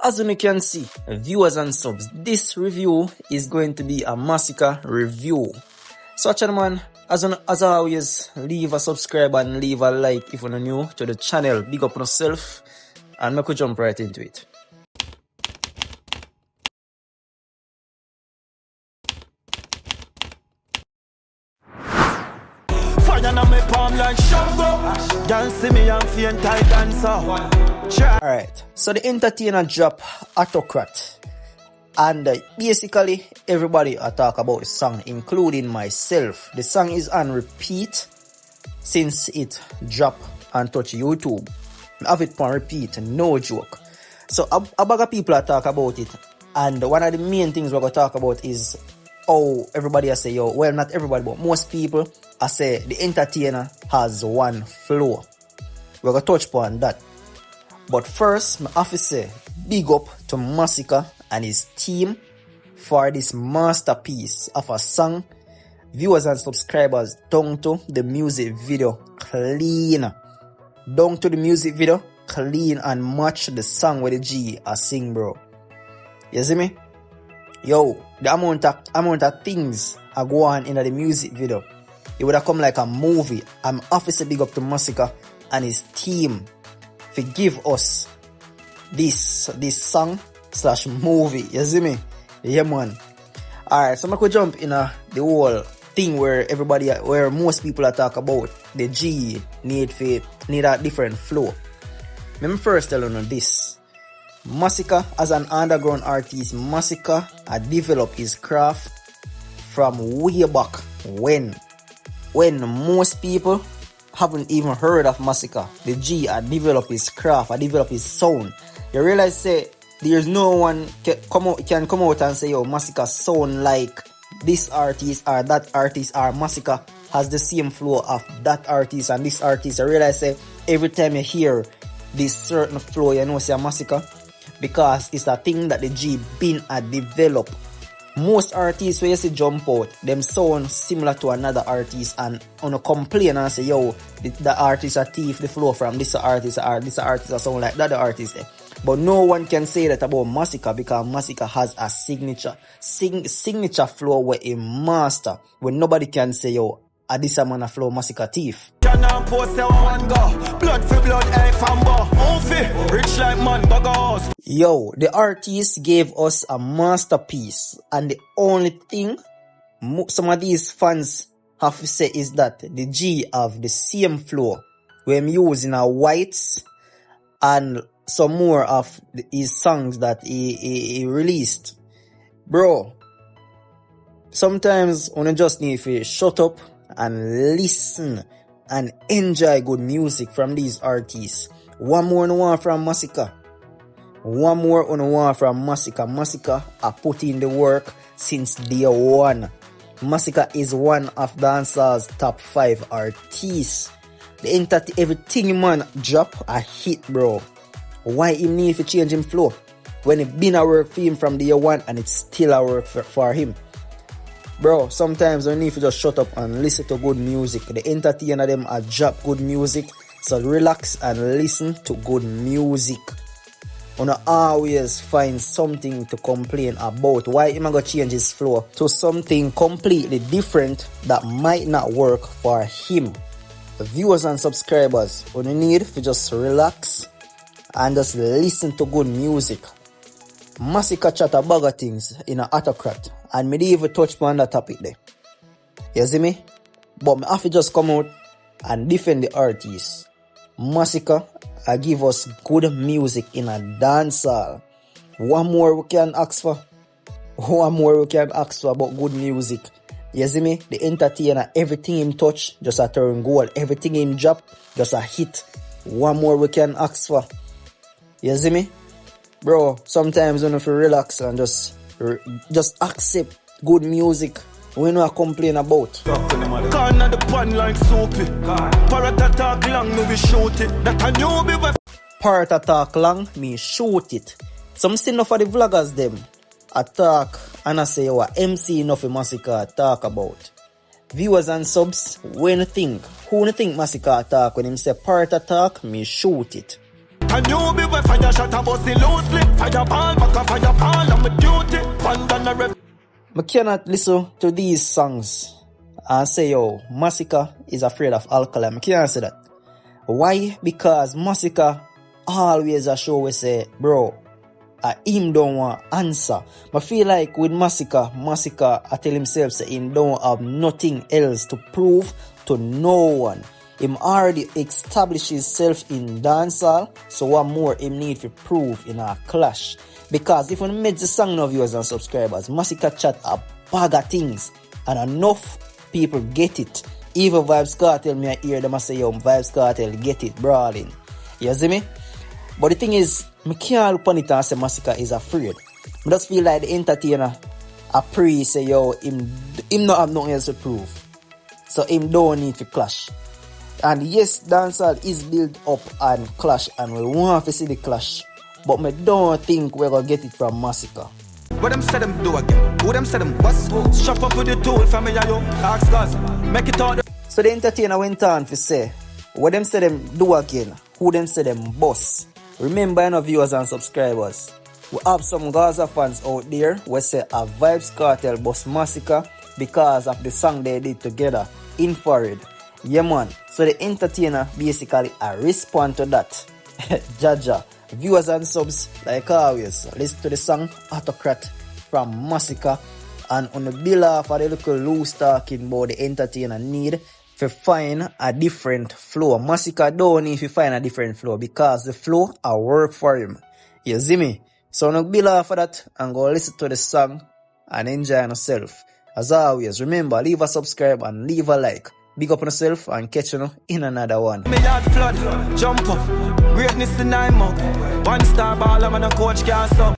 as you can see, viewers and subs, this review is going to be a Masicka review. So man, as always, leave a subscribe and leave a like if you're new to the channel. Big up on yourself and make we jump right into it. Alright, so the entertainer drop Autocrat, and basically everybody talk about the song, including myself. The song is on repeat since it dropped and touch YouTube. I have it on repeat, no joke. So a bag of people talk about it, and one of the main things we're gonna talk about is how everybody say, yo, well, not everybody, but most people say the entertainer has one flow. We're gonna touch upon that. But first, I have to say big up to Masicka and his team for this masterpiece of a song. Viewers and subscribers, down to the music video clean. Down to the music video clean and match the song with the G I sing, bro. You see me? Yo, the amount of things I go on in the music video, it would have come like a movie. I'm obviously big up to Masicka and his team to give us this song / movie. You see me? Yeah, man. Alright, so I'm gonna jump in the whole thing where most people are talk about the G need a different flow. Let me first tell you this. Masicka, as an underground artist, Masicka had developed his craft from way back when most people haven't even heard of Masicka. The G had developed his craft, had developed his sound. You realize, say, there's no one can come out and say, yo, Masicka sound like this artist or that artist, or Masicka has the same flow of that artist and this artist. I realize, say, every time you hear this certain flow, you know, say Masicka, because it's a thing that the G been had developed. Most artists when you see jump out, them sound similar to another artist and on a complain and say, yo, the artist a thief the flow from this artist, or this artist a sound like that artist. But no one can say that about Masicka, because Masicka has a signature flow where a master, when nobody can say, yo, this a man a flow Masicka thief. Yo, the artist gave us a masterpiece, and the only thing some of these fans have to say is that the G have the same flow when using a whites and some more of his songs that he released. Bro, sometimes you just need to shut up and listen and enjoy good music from these artists. One more from Masicka. One more from Masicka. Masicka are put in the work since day one. Masicka is one of Dancehall's top 5 artists. Everything man drop a hit, bro. Why him need to change him flow when it been a work for him from day one and it's still a work for him? Bro, sometimes you need to just shut up and listen to good music. The entertainer them a drop good music, so relax and listen to good music. You always find something to complain about. Why am I gonna change his flow to something completely different that might not work for him? The viewers and subscribers, you need to just relax and just listen to good music. Masicka chat a bag of things in a Autocrat, and me didn't even touch upon that topic there. You see me? But me have to just come out and defend the artist. Masicka give us good music in a dancehall. One more we can ask for about good music. You see me? The entertainer, everything him touch, just a turn gold. Everything him drop, just a hit. One more we can ask for. You see me? Bro, sometimes you have to relax and just accept good music. We know I complain about. Part attack long, me shoot it. Some see enough of the vloggers them attack and I say what MC enough of Masicka talk about. Viewers and subs, when you think, who you think Masicka attack when him say part attack, me shoot it. A newbie with fire shot a bossy loosely. Fireball, back a fireball, I'm a duty. Bandana rep. I cannot listen to these songs and say, yo, Masicka is afraid of alkaline. I can't say that. Why? Because Masicka always a show we say, bro, him don't want answer. I feel like with Masicka, I tell himself say him don't have nothing else to prove to no one. Him already established himself in dancehall, so what more him need to prove in a clash? Because if we make the song no viewers and subscribers, Masicka chat a bag of things and enough people get it. Even Vybz Kartel, me I hear them say, yo, Vybz Kartel get it, brawling. You see me? But the thing is, I can't look on it and say Masicka is afraid. I just feel like the entertainer a pray say, yo, him not have nothing else to prove. So him don't need to clash. And yes, dancehall is built up and clash and we want to see the clash. But I don't think we're going to get it from Masicka. What them say them do again? Who them say them bust? Shop up with the tool for me, yo. Ask guys, make it all. So the entertainer went on to say, what them say them do again? Who them say them boss? Remember, enough viewers and subscribers, we have some Gaza fans out there who say a Vybz Kartel boss Masicka because of the song they did together, Infrared. Yeah man, so the entertainer basically respond to that. Jaja, viewers and subs, like always, listen to the song Autocrat from Masicka, and on the bill off of the little loose talking about the entertainer need to find a different flow. Masicka don't need to find a different flow because the flow a work for him. You see me? So on the bill off of that and go listen to the song and enjoy yourself. As always, remember, leave a subscribe and leave a like. Big up on yourself and catch you in another one. Me yard flood, jump up, greatness in 9 months. One star ball, I'm on a coach can't stop.